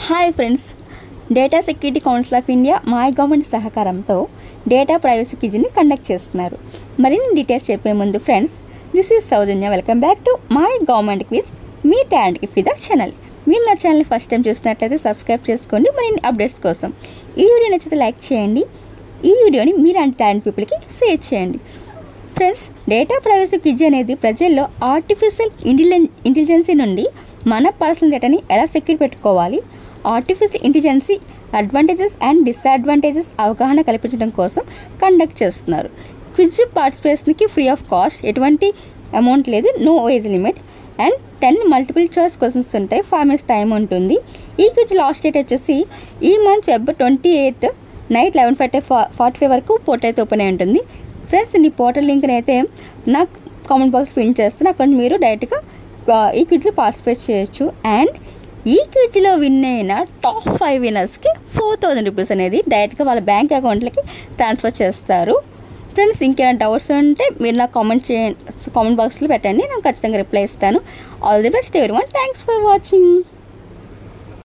Hi friends, data security council of India my government సహకారంతో data privacy క్విజ్ని conduct చేస్తున్నారు. మరిన్ని details చెప్పే ముందు friends, this is Soujanya. Welcome back to my government quiz, me talent gift the channel. మీరు నా ఛానల్ని first time చూసినట్లయితే subscribe చేసుకోండి మరిన్ని అప్డేట్స్ కోసం. ఈ వీడియో నచ్చితే లైక్ చేయండి, ఈ వీడియోని మీలాంటి టాలెంట్ పీపుల్కి షేర్ చేయండి. ఫ్రెండ్స్, డేటా ప్రైవసీ క్విజ్ అనేది ప్రజల్లో ఆర్టిఫిషియల్ ఇంటెలిజెన్సీ నుండి మన పర్సనల్ డేటాని ఎలా సెక్యూర్ పెట్టుకోవాలి, artificial intelligence advantages and disadvantages అవగాహన కల్పించడం కోసం కండక్ట్ చేస్తున్నారు. క్విజ్ పార్టిసిపేషన్కి ఫ్రీ ఆఫ్ కాస్ట్, ఎటువంటి అమౌంట్ లేదు, no age limit and 10 multiple choice questions ఉంటాయి. 5 minutes టైం ఉంటుంది. ఈ క్విజ్ లాస్ట్ డేట్ వచ్చేసి ఈ మంత్ February 28 నైట్ 11:45 వరకు పోర్టల్ అయితే ఓపెన్ అయి ఉంటుంది. ఫ్రెండ్స్, ఈ పోర్టల్ లింక్ని అయితే నాకు కామెంట్ బాక్స్ పిన్ చేస్తే నాకు కొంచెం మీరు డైరెక్ట్గా ఈ క్విజ్లో పార్టిసిపేట్ చేయొచ్చు. అండ్ ఈ క్విజ్లో విన్ అయిన టాప్ 5 విన్నర్స్కి 4,000 రూపీస్ అనేది డైరెక్ట్గా వాళ్ళ బ్యాంక్ అకౌంట్లకి ట్రాన్స్ఫర్ చేస్తారు. ఫ్రెండ్స్, ఇంకేమైనా డౌట్స్ ఉంటే మీరు నాకు కామెంట్ బాక్స్లో పెట్టండి, నేను ఖచ్చితంగా రిప్లై ఇస్తాను. All the best everyone, thanks for watching.